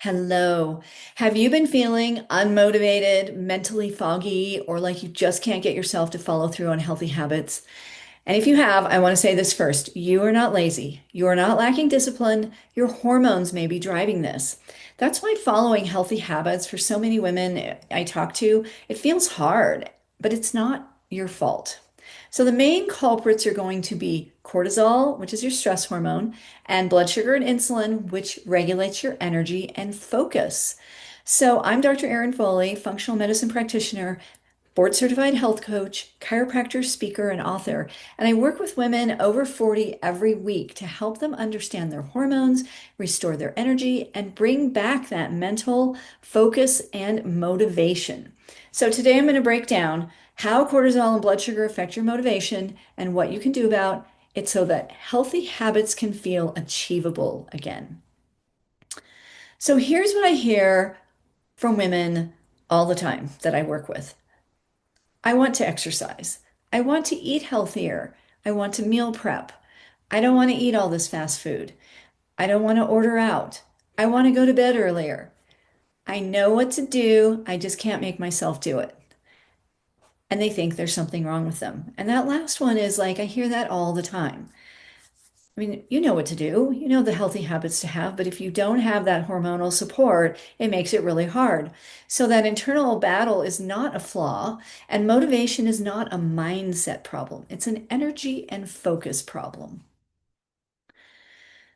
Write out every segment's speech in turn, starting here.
Hello. Have you been feeling unmotivated, mentally foggy, or like you just can't get yourself to follow through on healthy habits? And if you have, I want to say this first. You are not lazy. You are not lacking discipline. Your hormones may be driving this. That's why following healthy habits for so many women I talk to, it feels hard, but it's not your fault. So the main culprits are going to be cortisol, which is your stress hormone, and blood sugar and insulin, which regulates your energy and focus. So I'm Dr. Erin Foley, functional medicine practitioner, board certified health coach, chiropractor, speaker, and author. And I work with women over 40 every week to help them understand their hormones, restore their energy, and bring back that mental focus and motivation. So today I'm going to break down how cortisol and blood sugar affect your motivation and what you can do about it so that healthy habits can feel achievable again. So here's what I hear from women all the time that I work with. I want to exercise. I want to eat healthier. I want to meal prep. I don't want to eat all this fast food. I don't want to order out. I want to go to bed earlier. I know what to do. I just can't make myself do it. And they think there's something wrong with them. And that last one is like, I hear that all the time. I mean, you know what to do. You know the healthy habits to have, but if you don't have that hormonal support, it makes it really hard. So that internal battle is not a flaw, and motivation is not a mindset problem. It's an energy and focus problem.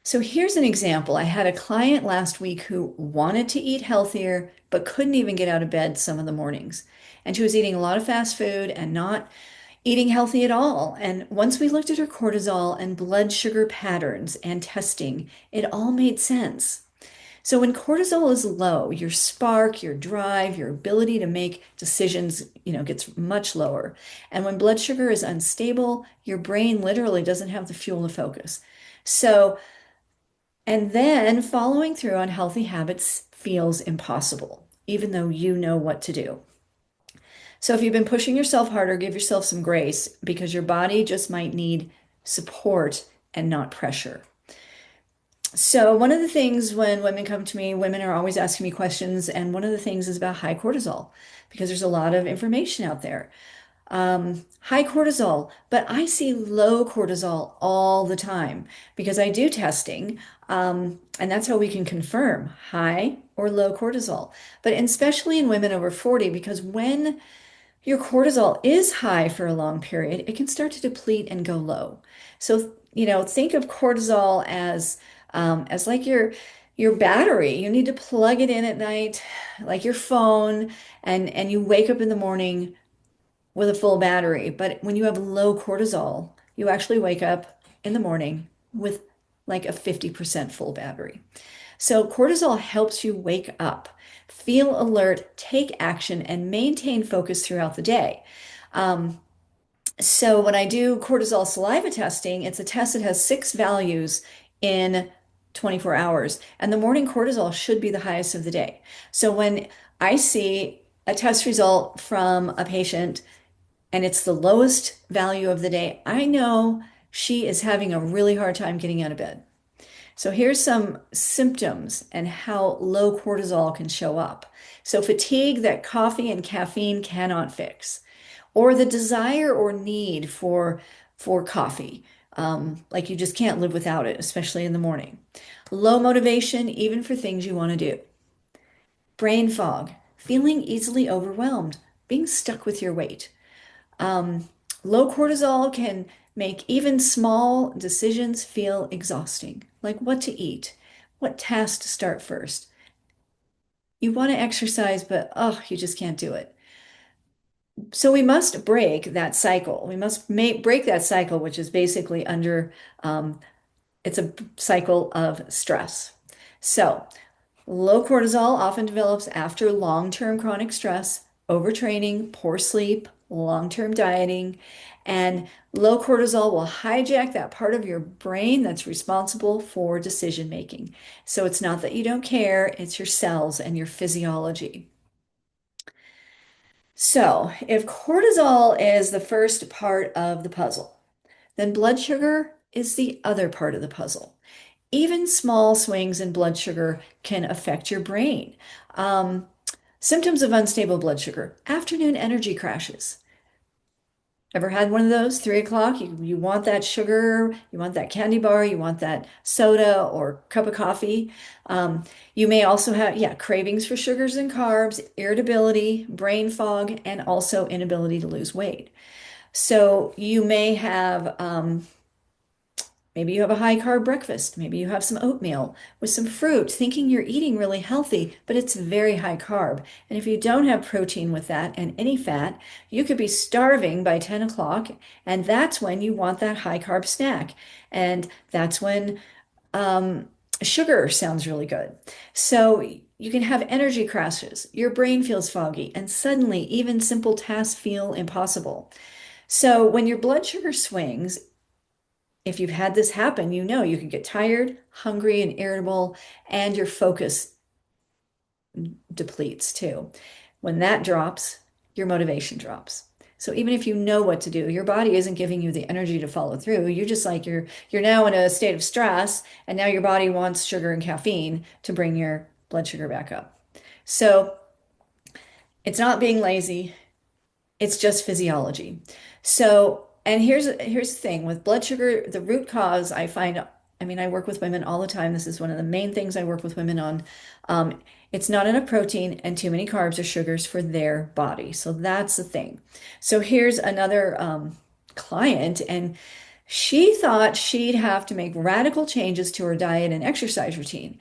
So here's an example. I had a client last week who wanted to eat healthier, but couldn't even get out of bed some of the mornings. And she was eating a lot of fast food and not eating healthy at all. And once we looked at her cortisol and blood sugar patterns and testing, it all made sense. So when cortisol is low, your spark, your drive, your ability to make decisions, gets much lower. And when blood sugar is unstable, your brain literally doesn't have the fuel to focus. So, and then following through on healthy habits feels impossible, even though you know what to do. So if you've been pushing yourself harder, give yourself some grace because your body just might need support and not pressure. So one of the things when women come to me, women are always asking me questions, and one of the things is about high cortisol because there's a lot of information out there. High cortisol, but I see low cortisol all the time because I do testing, and that's how we can confirm high or low cortisol. But especially in women over 40, because when your cortisol is high for a long period, it can start to deplete and go low. So, think of cortisol as like your battery. You need to plug it in at night, like your phone, and you wake up in the morning with a full battery. But when you have low cortisol, you actually wake up in the morning with like a 50% full battery. So cortisol helps you wake up, feel alert, take action, and maintain focus throughout the day. Um, so when I do cortisol saliva testing, it's a test that has six values in 24 hours, and the morning cortisol should be the highest of the day. So when I see a test result from a patient and it's the lowest value of the day, I know she is having a really hard time getting out of bed. So here's some symptoms and how low cortisol can show up. So fatigue that coffee and caffeine cannot fix, or the desire or need for coffee. Like you just can't live without it, especially in the morning. Low motivation, even for things you want to do. Brain fog, feeling easily overwhelmed, being stuck with your weight. Um, Low cortisol can make even small decisions feel exhausting, like what to eat, what task to start first. You want to exercise, but oh, you just can't do it. So we must break that cycle. We must break that cycle, which is basically it's a cycle of stress. So low cortisol often develops after long-term chronic stress, overtraining, poor sleep, long-term dieting, and low cortisol will hijack that part of your brain that's responsible for decision making. So it's not that you don't care, it's your cells and your physiology. So if cortisol is the first part of the puzzle, then blood sugar is the other part of the puzzle. Even small swings in blood sugar can affect your brain. Um, Symptoms of unstable blood sugar, afternoon energy crashes. Ever had one of those? 3 o'clock, you want that sugar, you want that candy bar, you want that soda or cup of coffee. You may also have, yeah, cravings for sugars and carbs, irritability, brain fog, and also inability to lose weight. So you may have maybe you have a high carb breakfast. Maybe you have some oatmeal with some fruit, thinking you're eating really healthy, but it's very high carb. And if you don't have protein with that and any fat, you could be starving by 10 o'clock. And that's when you want that high carb snack. And that's when um, sugar sounds really good. So you can have energy crashes. Your brain feels foggy, and suddenly even simple tasks feel impossible. So when your blood sugar swings, if you've had this happen, you know you can get tired, hungry, and irritable, and your focus depletes too. When that drops, your motivation drops. So even if you know what to do, your body isn't giving you the energy to follow through. You're just like you're now in a state of stress, and now your body wants sugar and caffeine to bring your blood sugar back up. So it's not being lazy. It's just physiology. So, and here's the thing with blood sugar, the root cause I find, I mean, I work with women all the time. This is one of the main things I work with women on. Um, it's not enough protein and too many carbs or sugars for their body. So that's the thing. So here's another client, and she thought she'd have to make radical changes to her diet and exercise routine.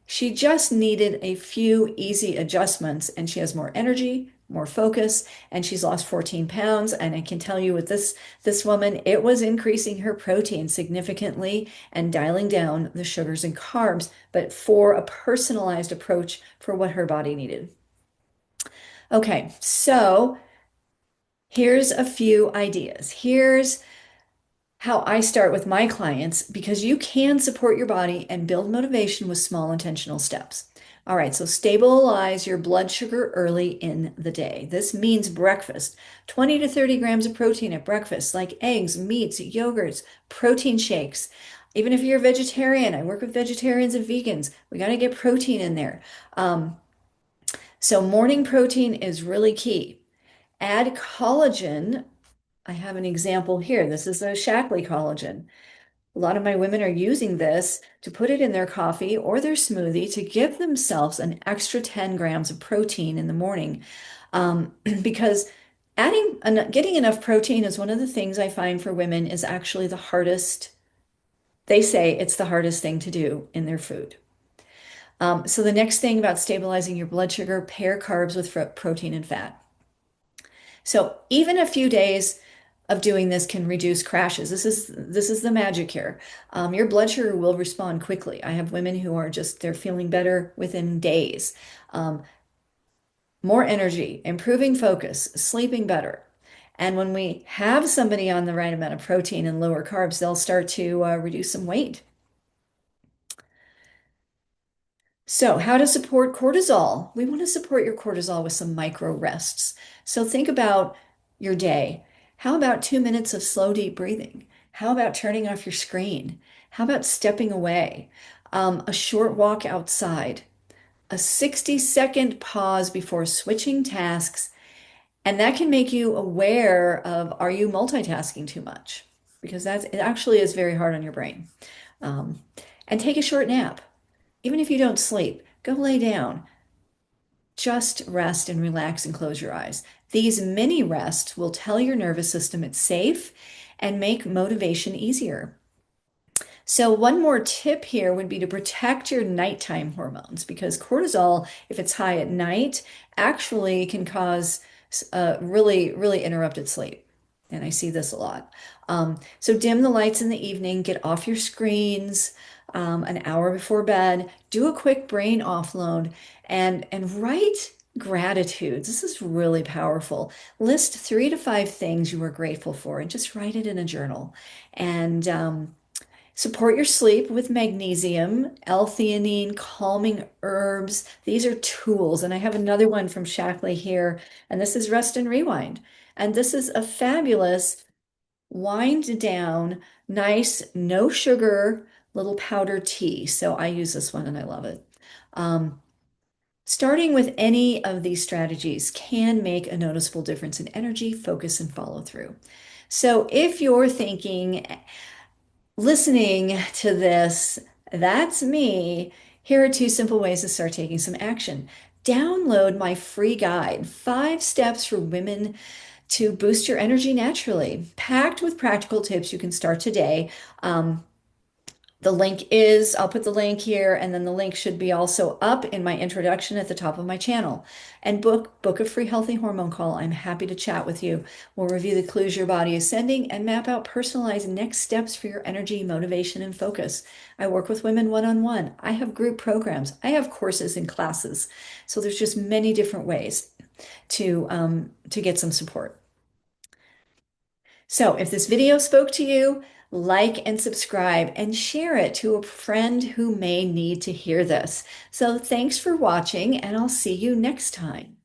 She just needed a few easy adjustments, and she has more energy, more focus, and she's lost 14 pounds. And I can tell you with this woman, it was increasing her protein significantly and dialing down the sugars and carbs, but for a personalized approach for what her body needed. Okay, so here's a few ideas. Here's how I start with my clients because you can support your body and build motivation with small intentional steps. All right, so stabilize your blood sugar early in the day. This means breakfast, 20 to 30 grams of protein at breakfast, like eggs, meats, yogurts, protein shakes. Even if you're a vegetarian, I work with vegetarians and vegans. We got to get protein in there. So morning protein is really key. Add collagen. I have an example here. This is a Shaklee collagen. A lot of my women are using this to put it in their coffee or their smoothie to give themselves an extra 10 grams of protein in the morning. Because getting enough protein is one of the things I find for women is actually the hardest. They say it's the hardest thing to do in their food. So the next thing about stabilizing your blood sugar, pair carbs with protein and fat. So even a few days of doing this can reduce crashes. This is the magic here. Your blood sugar will respond quickly. I have women who are just they're feeling better within days. Um, More energy, improving focus, sleeping better. And when we have somebody on the right amount of protein and lower carbs, they'll start to reduce some weight. So, how to support cortisol? We want to support your cortisol with some micro rests. So, think about your day. How about 2 minutes of slow, deep breathing? How about turning off your screen? How about stepping away? A short walk outside, a 60-second pause before switching tasks. And that can make you aware of are you multitasking too much? Because it actually is very hard on your brain. Um, and take a short nap. Even if you don't sleep, go lay down. Just rest and relax and close your eyes. These mini rests will tell your nervous system it's safe and make motivation easier. So, one more tip here would be to protect your nighttime hormones because cortisol, if it's high at night, actually can cause really, really interrupted sleep. And I see this a lot. So, dim the lights in the evening, get off your screens an hour before bed, do a quick brain offload, and write gratitudes. This is really powerful. List 3 to 5 things you are grateful for and just write it in a journal. And support your sleep with magnesium, L-theanine, calming herbs. These are tools. And I have another one from Shaklee here, and this is Rest and Rewind. And this is a fabulous wind down, nice, no sugar, little powder tea. So I use this one and I love it. Um, Starting with any of these strategies can make a noticeable difference in energy, focus, and follow through. So if you're thinking, listening to this, that's me, here are two simple ways to start taking some action. Download my free guide, 5 steps for women to boost your energy naturally, packed with practical tips you can start today. The link is, I'll put the link here, and then the link should be also up in my introduction at the top of my channel. And book a free healthy hormone call. I'm happy to chat with you. We'll review the clues your body is sending and map out personalized next steps for your energy, motivation, and focus. I work with women one-on-one. I have group programs. I have courses and classes. So there's just many different ways to get some support. So if this video spoke to you, like and subscribe and share it to a friend who may need to hear this. So thanks for watching, and I'll see you next time.